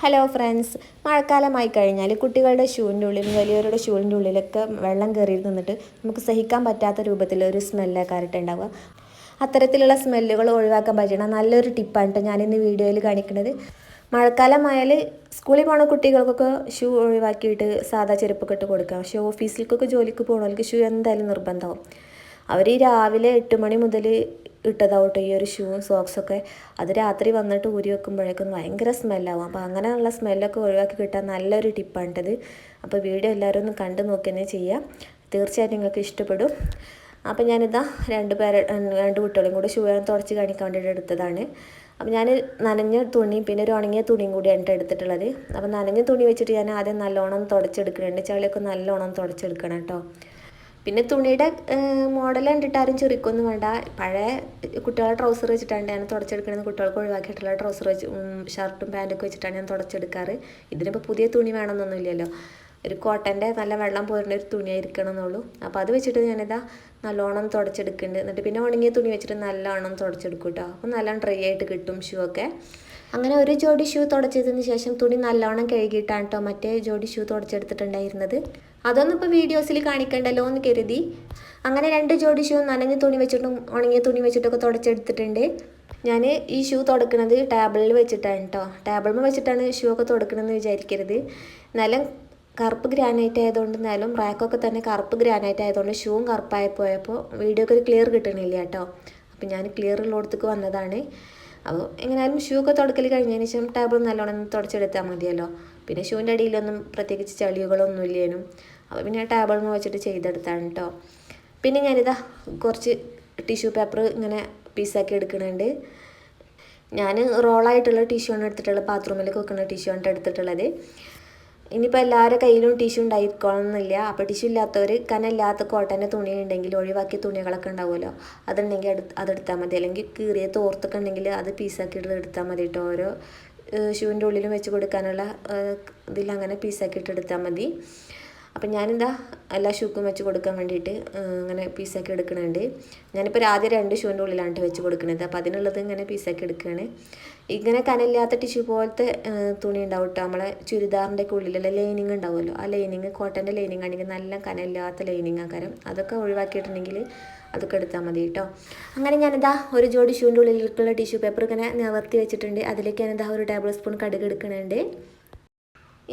Hello friends, മഴക്കാലമായി കഴിഞ്ഞാൽ കുട്ടികളുടെ ഷൂവിൻ്റെ ഉള്ളിലും വലിയവരുടെ ഷൂവിൻ്റെ ഉള്ളിലൊക്കെ വെള്ളം കയറി നിന്നിട്ട് നമുക്ക് സഹിക്കാൻ പറ്റാത്ത രൂപത്തിലൊരു സ്മെല്ലൊക്കെ ഉണ്ടാവുക. അത്തരത്തിലുള്ള സ്മെല്ലുകൾ ഒഴിവാക്കാൻ പറ്റുന്ന നല്ലൊരു ടിപ്പാണ് ഞാനിന്ന് വീഡിയോയിൽ കാണിക്കുന്നത്. മഴക്കാലമായാൽ സ്കൂളിൽ പോകുന്ന കുട്ടികൾക്കൊക്കെ ഷൂ ഒഴിവാക്കിയിട്ട് സാധാ ചെരുപ്പൊക്കെ ഇട്ട് കൊടുക്കാം. പക്ഷേ ഓഫീസിലേക്കൊക്കെ ജോലിക്ക് പോകുന്നവർക്ക് ഷൂ എന്തായാലും നിർബന്ധമാവും. അവർ രാവിലെ 8 മണി മുതൽ ഇട്ടതാവട്ടെ ഈ ഒരു ഷൂവും സോക്സൊക്കെ, അത് രാത്രി വന്നിട്ട് ഊരി വെക്കുമ്പോഴേക്കും ഭയങ്കര സ്മെല്ലാവും. അപ്പോൾ അങ്ങനെയുള്ള സ്മെല്ലൊക്കെ ഒഴിവാക്കി കിട്ടാൻ നല്ലൊരു ടിപ്പാണിട്ടത്. അപ്പോൾ വീഡിയോ എല്ലാവരും ഒന്ന് കണ്ടു നോക്കി തന്നെ ചെയ്യാം, തീർച്ചയായിട്ടും നിങ്ങൾക്ക് ഇഷ്ടപ്പെടും. അപ്പോൾ ഞാനിതാ രണ്ട് കുട്ടികളും കൂടി ഷൂ തുടച്ച് കാണിക്കാൻ വേണ്ടിയിട്ട് എടുത്തതാണ്. അപ്പോൾ ഞാൻ നനഞ്ഞ തുണി പിന്നെ ഒരു ഉണങ്ങിയ തുണിയും കൂടിയാണ് എടുത്തിട്ടുള്ളത്. അപ്പോൾ നനഞ്ഞ തുണി വെച്ചിട്ട് ഞാൻ ആദ്യം നല്ലോണം തുടച്ചെടുക്കുന്നുണ്ട്. ചളിയൊക്കെ നല്ലോണം തുടച്ചെടുക്കണം കേട്ടോ. പിന്നെ തുണിയുടെ മോഡൽ കണ്ടിട്ട് ആരും ചെറിക്കൊന്നും വേണ്ട. പഴയ കുട്ടികളുടെ ട്രൗസർ വെച്ചിട്ടാണ് ഞാൻ തുടച്ചെടുക്കുന്നത്. കുട്ടികൾക്ക് ഒഴിവാക്കിയിട്ടുള്ള ട്രൗസർ വെച്ച് ഷർട്ടും പാൻറ്റൊക്കെ വെച്ചിട്ടാണ് ഞാൻ തുടച്ചെടുക്കാറ്. ഇതിനിപ്പോൾ പുതിയ തുണി വേണമെന്നൊന്നുമില്ലല്ലോ, ഒരു കോട്ടൻ്റെ നല്ല വെള്ളം പോരുന്ന ഒരു തുണിയായിരിക്കണം എന്നുള്ളൂ. അപ്പോൾ അത് വെച്ചിട്ട് ഞാനിതാ നല്ലോണം തുടച്ചെടുക്കുന്നുണ്ട്. എന്നിട്ട് പിന്നെ ഉണങ്ങിയ തുണി വെച്ചിട്ട് നല്ലോണം തുടച്ചെടുക്കും കേട്ടോ. അപ്പോൾ നല്ലോണം ഡ്രൈ ആയിട്ട് കിട്ടും ഷൂ ഒക്കെ. അങ്ങനെ ഒരു ജോഡി ഷൂ തുടച്ചതിന് ശേഷം തുണി നല്ലോണം കഴുകിയിട്ടാണ് കേട്ടോ മറ്റേ ജോഡി ഷൂ തുടച്ചെടുത്തിട്ടുണ്ടായിരുന്നത്. അതൊന്നും ഇപ്പോൾ വീഡിയോസിൽ കാണിക്കണ്ടല്ലോ എന്ന് കരുതി അങ്ങനെ 2 ജോഡി ഷൂ നനഞ്ഞ തുണി വെച്ചിട്ടും ഉണങ്ങിയ തുണി വെച്ചിട്ടൊക്കെ തുടച്ചെടുത്തിട്ടുണ്ട്. ഞാൻ ഈ ഷൂ തുടക്കുന്നത് ടേബിളിൽ വെച്ചിട്ടാണ് കേട്ടോ. ടേബിളിൽ വെച്ചിട്ടാണ് ഷൂ ഒക്കെ തുടക്കണമെന്ന് വിചാരിക്കരുത്. നിലം കറുപ്പ് ഗ്രാനൈറ്റ് ആയതുകൊണ്ട്, നിലം റാക്കൊക്കെ തന്നെ കറുപ്പ് ഗ്രാനൈറ്റ് ആയതുകൊണ്ട് ഷൂവും കറുപ്പായി പോയപ്പോൾ വീഡിയോക്ക് ഒരു ക്ലിയർ കിട്ടണില്ല കേട്ടോ. അപ്പോൾ ഞാൻ ക്ലിയർ ഉള്ളിടത്തേക്ക് വന്നതാണ്. അപ്പോൾ എങ്ങനെയായാലും ഷൂ ഒക്കെ തുടക്കൽ കഴിഞ്ഞതിന് ശേഷം ടേബിൾ നല്ലോണം തുടച്ചെടുത്താൽ മതിയല്ലോ. പിന്നെ ഷൂവിൻ്റെ അടിയിലൊന്നും പ്രത്യേകിച്ച് ചളികളൊന്നും ഇല്ലേനും. അപ്പോൾ പിന്നെ ടേബിളിൽ വെച്ചിട്ട് ചെയ്തെടുത്താണ് കേട്ടോ. പിന്നെ ഞാനിതാ കുറച്ച് ടിഷ്യൂ പേപ്പർ ഇങ്ങനെ പീസാക്കി എടുക്കുന്നുണ്ട്. ഞാൻ റോളായിട്ടുള്ള ടിഷ്യൂ ആണ് എടുത്തിട്ടുള്ളത്, ബാത്റൂമിലേക്ക് വെക്കുന്ന ടിഷ്യൂ ആണ് എടുത്തിട്ടുള്ളത്. ഇനിയിപ്പോൾ എല്ലാവരുടെ കയ്യിലും ടിഷ്യൂ ഉണ്ടായിക്കോണമെന്നില്ല. അപ്പോൾ ടിഷ്യൂ ഇല്ലാത്തവർ കനമില്ലാത്ത കോട്ടൻ്റെ തുണി ഉണ്ടെങ്കിൽ, ഒഴിവാക്കിയ തുണികളൊക്കെ ഉണ്ടാവുമല്ലോ, അതുണ്ടെങ്കിൽ അതെടുത്താൽ മതി. അല്ലെങ്കിൽ കീറിയ തോർത്തൊക്കെ ഉണ്ടെങ്കിൽ അത് പീസാക്കിയിട്ട് എടുത്താൽ മതി കേട്ടോ. ഓരോ ഷൂവിൻ്റെ ഉള്ളിലും വെച്ച് കൊടുക്കാനുള്ള ഇതിലങ്ങനെ പീസാക്കിയിട്ട് എടുത്താൽ മതി. അപ്പം ഞാനിതാ എല്ലാ ഷൂക്കും വെച്ച് കൊടുക്കാൻ വേണ്ടിയിട്ട് അങ്ങനെ പീസാക്കി എടുക്കുന്നുണ്ട്. ഞാനിപ്പോൾ ആദ്യം 2 ഷൂവിൻ്റെ ഉള്ളിലാണ് വെച്ച് കൊടുക്കുന്നത്. അപ്പോൾ അതിനുള്ളത് ഇങ്ങനെ പീസാക്കി എടുക്കുകയാണ്. ഇങ്ങനെ കനമില്ലാത്ത ടിഷ്യൂ പോലത്തെ തുണി ഉണ്ടാവും കേട്ടോ. നമ്മളെ ചുരിദാറിൻ്റെ ഒക്കെ ഉള്ളിലുള്ള ലൈനിങ് ഉണ്ടാവുമല്ലോ, ആ ലൈനിങ് കോട്ടൻ്റെ ലൈനിങ് ആണെങ്കിൽ നല്ല കനമില്ലാത്ത ലൈനിങ് ആക്കാരം. അതൊക്കെ ഒഴിവാക്കിയിട്ടുണ്ടെങ്കിൽ അതൊക്കെ എടുത്താൽ മതി കേട്ടോ. അങ്ങനെ ഞാനിതാ ഒരു ജോഡി ഷൂവിൻ്റെ ഉള്ളിലേക്കുള്ള ടിഷ്യൂ പേപ്പർ ഇങ്ങനെ നിവർത്തി വെച്ചിട്ടുണ്ട്. അതിലേക്ക് ഞാനിതാ 1 ടേബിൾ സ്പൂൺ കടുക് എടുക്കുന്നുണ്ട്.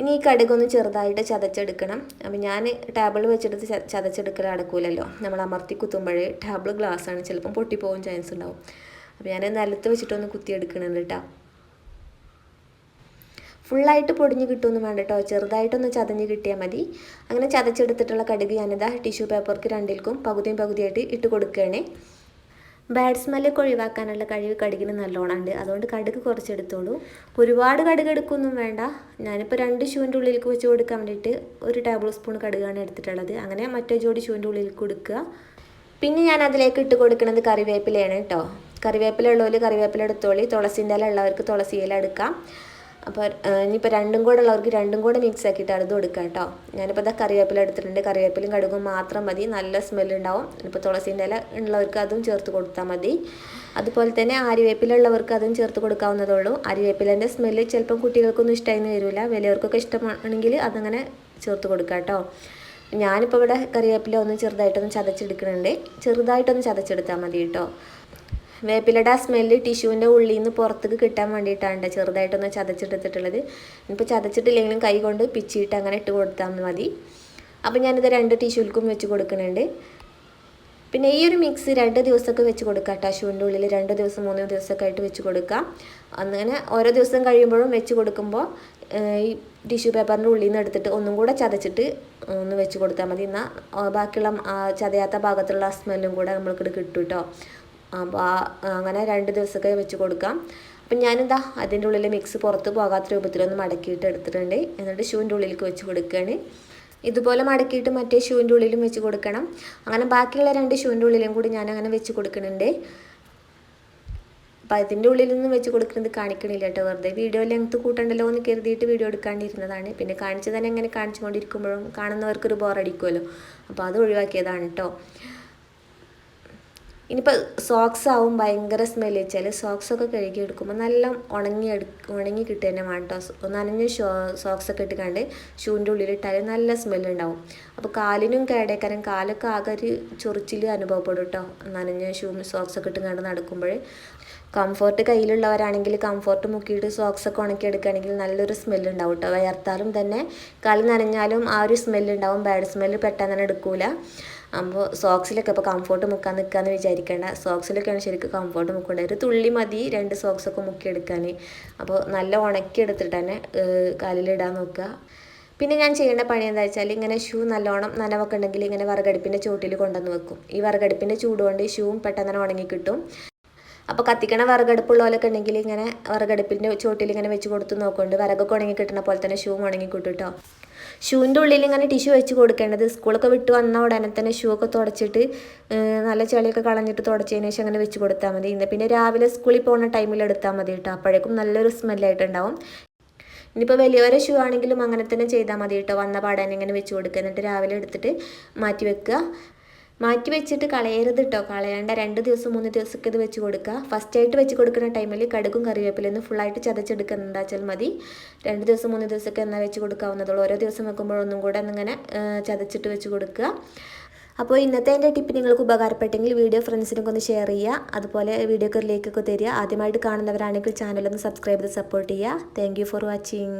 ഇനി ഈ കടുകൊന്ന് ചെറുതായിട്ട് ചതച്ചെടുക്കണം. അപ്പം ഞാൻ ടേബിൾ വെച്ചെടുത്ത് ചതച്ചെടുക്കൽ നടക്കൂലല്ലോ, നമ്മൾ അമർത്തി കുത്തുമ്പോഴേ ടേബിൾ ഗ്ലാസ്സാണ്, ചിലപ്പം പൊട്ടിപ്പോകാൻ ചാൻസ് ഉണ്ടാവും. അപ്പോൾ ഞാൻ നിലത്ത് വെച്ചിട്ടൊന്ന് കുത്തിയെടുക്കണുണ്ട് കേട്ടോ. ഫുള്ളായിട്ട് പൊടിഞ്ഞ് കിട്ടുമൊന്നും വേണ്ട കേട്ടോ, ചെറുതായിട്ടൊന്ന് ചതഞ്ഞ് കിട്ടിയാൽ മതി. അങ്ങനെ ചതച്ചെടുത്തിട്ടുള്ള കടുക് ഞാനിതാ ടിഷ്യൂ പേപ്പർക്ക് രണ്ടിൽക്കും പകുതിയായിട്ട് ഇട്ട് കൊടുക്കുകയാണ്. ബാഡ് സ്മെല്ലൊക്കെ ഒഴിവാക്കാനുള്ള കഴിവ് കടുകിന് നല്ലോണം ഉണ്ട്. അതുകൊണ്ട് കടുക് കുറച്ചെടുത്തോളൂ, ഒരുപാട് കടുക് എടുക്കൊന്നും വേണ്ട. ഞാനിപ്പോൾ 2 ഷൂവിൻ്റെ ഉള്ളിലേക്ക് വെച്ച് കൊടുക്കാൻ വേണ്ടിയിട്ട് 1 ടേബിൾ സ്പൂൺ കടുകാണ് എടുത്തിട്ടുള്ളത്. അങ്ങനെ മറ്റേ ജോഡി ഷൂവിൻ്റെ ഉള്ളിലേക്ക് കൊടുക്കുക. പിന്നെ ഞാൻ അതിലേക്ക് ഇട്ട് കൊടുക്കുന്നത് കറിവേപ്പിലയാണ് കേട്ടോ. കറിവേപ്പില ഉള്ളവർ കറിവേപ്പില എടുത്തോളി, തുളസിൻ്റെ ഇല ഉള്ളവർക്ക് തുളസി ഇല എടുക്കാം. അപ്പോൾ ഇനിയിപ്പോൾ രണ്ടും കൂടെ ഉള്ളവർക്ക് രണ്ടും കൂടെ മിക്സ് ആക്കിയിട്ട് അതും എടുക്കാം കേട്ടോ. ഞാനിപ്പോൾ ഇതാ കറിവേപ്പില എടുത്തിട്ടുണ്ട്. കറിവേപ്പിലും കടുകും മാത്രം മതി, നല്ല സ്മെല്ലുണ്ടാവും. ഇപ്പോൾ തുളസിൻ്റെ ഇല ഉള്ളവർക്ക് അതും ചേർത്ത് കൊടുത്താൽ മതി. അതുപോലെ തന്നെ ആര്യവേപ്പില ഉള്ളവർക്ക് അതും ചേർത്ത് കൊടുക്കാവുന്നതേ ഉള്ളൂ. ആര്യവേപ്പിലേൻ്റെ സ്മെല്ല് ചിലപ്പം കുട്ടികൾക്കൊന്നും ഇഷ്ടമായിന്ന് വരില്ല, വലിയവർക്കൊക്കെ ഇഷ്ടമാണെങ്കിൽ അതങ്ങനെ ചേർത്ത് കൊടുക്കാം കേട്ടോ. ഞാനിപ്പോൾ ഇവിടെ കറിവേപ്പില ഒന്ന് ചെറുതായിട്ടൊന്ന് ചതച്ചെടുക്കുന്നുണ്ട്. ചെറുതായിട്ടൊന്ന് ചതച്ചെടുത്താൽ മതി കേട്ടോ. വേപ്പിലയുടെ സ്മെല്ല് ടിഷ്യൂവിൻ്റെ ഉള്ളിൽ നിന്ന് പുറത്തേക്ക് കിട്ടാൻ വേണ്ടിയിട്ടാണ് ചെറുതായിട്ടൊന്ന് ചതച്ചെടുത്തിട്ടുള്ളത്. ഇപ്പോൾ ചതച്ചിട്ടില്ലെങ്കിലും കൈ കൊണ്ട് പിച്ചിയിട്ട് അങ്ങനെ ഇട്ട് കൊടുത്താൽ മതി. അപ്പോൾ ഞാനിത് 2 ടിഷ്യൂൽക്കും വെച്ച് കൊടുക്കുന്നുണ്ട്. പിന്നെ ഈ ഒരു മിക്സ് 2 ദിവസമൊക്കെ വെച്ച് കൊടുക്കാം കേട്ടോ. ഷൂവിൻ്റെ ഉള്ളിൽ 2 ദിവസം 3 ദിവസമൊക്കെ ആയിട്ട് വെച്ച് കൊടുക്കാം. അങ്ങനെ ഓരോ ദിവസം കഴിയുമ്പോഴും വെച്ച് കൊടുക്കുമ്പോൾ ഈ ടിഷ്യൂ പേപ്പറിൻ്റെ ഉള്ളിൽ നിന്ന് എടുത്തിട്ട് ഒന്നും കൂടെ ചതച്ചിട്ട് ഒന്ന് വെച്ച് കൊടുത്താൽ മതി. എന്നാൽ ബാക്കിയുള്ള ചതയാത്ത ഭാഗത്തുള്ള സ്മെല്ലും കൂടെ നമ്മൾക്ക് കിട്ടും കേട്ടോ. അപ്പോൾ അങ്ങനെ 2 ദിവസമൊക്കെ വെച്ച് കൊടുക്കാം. അപ്പം ഞാനിതാ അതിൻ്റെ ഉള്ളിൽ മിക്സ് പുറത്ത് പോകാത്ത രൂപത്തിലൊന്ന് മടക്കിയിട്ട് എടുത്തിട്ടുണ്ട്. എന്നിട്ട് ഷൂവിൻ്റെ ഉള്ളിലേക്ക് വെച്ച് കൊടുക്കുകയാണ്. ഇതുപോലെ മടക്കിയിട്ട് മറ്റേ ഷൂവിൻ്റെ ഉള്ളിലും വെച്ച് കൊടുക്കണം. അങ്ങനെ ബാക്കിയുള്ള 2 ഷൂവിൻ്റെ ഉള്ളിലും കൂടി ഞാൻ അങ്ങനെ വെച്ച് കൊടുക്കുന്നുണ്ട്. അപ്പോൾ അതിൻ്റെ ഉള്ളിലൊന്നും വെച്ച് കൊടുക്കുന്നത് കാണിക്കണില്ല കേട്ടോ, വെറുതെ വീഡിയോ ലെങ്ത്ത് കൂട്ടണ്ടല്ലോ എന്ന് കരുതിയിട്ട് വീഡിയോ എടുക്കാണ്ടിരുന്നതാണ്. പിന്നെ കാണിച്ച് തന്നെ എങ്ങനെ കാണിച്ചുകൊണ്ടിരിക്കുമ്പോഴും കാണുന്നവർക്കൊരു ബോറടിക്കുമല്ലോ, അപ്പോൾ അത് ഒഴിവാക്കിയതാണ് കേട്ടോ. ഇനിയിപ്പോൾ സോക്സ് ആവും ഭയങ്കര സ്മെല്ല് വെച്ചാൽ സോക്സൊക്കെ കഴുകി എടുക്കുമ്പോൾ നല്ല ഉണങ്ങി കിട്ടുക തന്നെ വേണം കേട്ടോ. നനഞ്ഞ സോക്സൊക്കെ ഇട്ടുകൊണ്ട് ഷൂവിൻ്റെ ഉള്ളിലിട്ടാൽ നല്ല സ്മെല്ലുണ്ടാവും. അപ്പോൾ കാലിനും കേടേക്കാരം, കാലൊക്കെ ആകെ ഒരു ചൊറിച്ചിൽ അനുഭവപ്പെടും കേട്ടോ നനഞ്ഞ സോക്സൊക്കെ ഇട്ടുകൊണ്ട് നടക്കുമ്പോൾ. കംഫോർട്ട് കയ്യിലുള്ളവരാണെങ്കിൽ കംഫോർട്ട് മുക്കിയിട്ട് സോക്സൊക്കെ ഉണക്കിയെടുക്കുകയാണെങ്കിൽ നല്ലൊരു സ്മെല്ലുണ്ടാവും കേട്ടോ. വയർത്താലും തന്നെ കാല് നനഞ്ഞാലും ആ ഒരു സ്മെല്ലുണ്ടാവും. ബാഡ് സ്മെല്ല് പെട്ടെന്ന് തന്നെ എടുക്കൂല. അപ്പോൾ സോക്സിലൊക്കെ ഇപ്പോൾ കംഫോർട്ട് മുക്കാൻ നിൽക്കാമെന്ന് വിചാരിക്കേണ്ട. സോക്സിലൊക്കെയാണ് ശരിക്കും കംഫോർട്ട് മുക്കേണ്ടത്. ഒരു തുള്ളി മതി 2 സോക്സൊക്കെ മുക്കിയെടുക്കാൻ. അപ്പോൾ നല്ല ഉണക്കിയെടുത്തിട്ട് തന്നെ കാലിലിടാൻ നോക്കുക. പിന്നെ ഞാൻ ചെയ്യേണ്ട പണി എന്താ വെച്ചാൽ ഇങ്ങനെ ഷൂ നല്ലോണം നനവൊക്കെ ഉണ്ടെങ്കിൽ ഇങ്ങനെ വിറകടുപ്പിൻ്റെ ചൂട്ടിൽ കൊണ്ടുവന്ന് വെക്കും. ഈ വിറകടുപ്പിൻ്റെ ചൂട് കൊണ്ട് ഈ ഷൂവും പെട്ടെന്ന് തന്നെ ഉണങ്ങി കിട്ടും. അപ്പോൾ കത്തിക്കണ വിറകടുപ്പുള്ളവരൊക്കെ ഉണ്ടെങ്കിൽ ഇങ്ങനെ വിറകടുപ്പിൻ്റെ ചോട്ടിൽ ഇങ്ങനെ വെച്ച് കൊടുത്ത് നോക്കുന്നുണ്ട്. വിറകൊക്കെ ഉണങ്ങി കിട്ടുന്ന പോലെ തന്നെ ഷൂ ഉണങ്ങി കിട്ടും കേട്ടോ. ഷൂവിൻ്റെ ഉള്ളിൽ ഇങ്ങനെ ടിഷ്യൂ വെച്ച് കൊടുക്കേണ്ടത്. സ്കൂളൊക്കെ വിട്ട് വന്ന ഉടനെ തന്നെ ഷൂ ഒക്കെ തുടച്ചിട്ട് നല്ല ചെളിയൊക്കെ കളഞ്ഞിട്ട് തുടച്ചതിന് ശേഷം അങ്ങനെ വെച്ച് കൊടുത്താൽ മതി. പിന്നെ രാവിലെ സ്കൂളിൽ പോകുന്ന ടൈമിൽ എടുത്താൽ മതി കേട്ടോ. അപ്പോഴേക്കും നല്ലൊരു സ്മെല്ലായിട്ടുണ്ടാവും. ഇനിയിപ്പോൾ വലിയവരെ ഷൂ ആണെങ്കിലും അങ്ങനെ തന്നെ ചെയ്താൽ മതി കേട്ടോ. വന്ന പാടാൻ ഇങ്ങനെ വെച്ച് കൊടുക്കുക. എന്നിട്ട് രാവിലെ എടുത്തിട്ട് മാറ്റി വെക്കുക. മാറ്റി വെച്ചിട്ട് കളയരുത് കേട്ടോ. കളയേണ്ട 2 ദിവസം 3 ദിവസമൊക്കെ ഇത് വെച്ച് കൊടുക്കുക. ഫസ്റ്റായിട്ട് വെച്ച് കൊടുക്കുന്ന ടൈമിൽ കടുകും കറിവേപ്പിലൊന്നും ഫുള്ളായിട്ട് ചതച്ചെടുക്കുക എന്താ വെച്ചാൽ മതി. 2 ദിവസം 3 ദിവസമൊക്കെ എന്നാൽ വെച്ച് കൊടുക്കാവുന്നതുള്ളൂ. ഓരോ ദിവസം വെക്കുമ്പോഴൊന്നും കൂടെ ഇങ്ങനെ ചതച്ചിട്ട് വെച്ച് കൊടുക്കുക. അപ്പോൾ ഇന്നത്തെ എൻ്റെ ടിപ്പ് നിങ്ങൾക്ക് ഉപകാരപ്പെട്ടെങ്കിൽ വീഡിയോ ഫ്രണ്ട്സിനൊക്കെ ഒന്ന് ഷെയർ ചെയ്യുക. അതുപോലെ വീഡിയോക്ക് ഒരു ലൈക്കൊക്കെ തരിക. ആദ്യമായിട്ട് കാണുന്നവരാണെങ്കിൽ ചാനലൊന്ന് സബ്സ്ക്രൈബ് ചെയ്ത് സപ്പോർട്ട് ചെയ്യുക. Thank you for watching.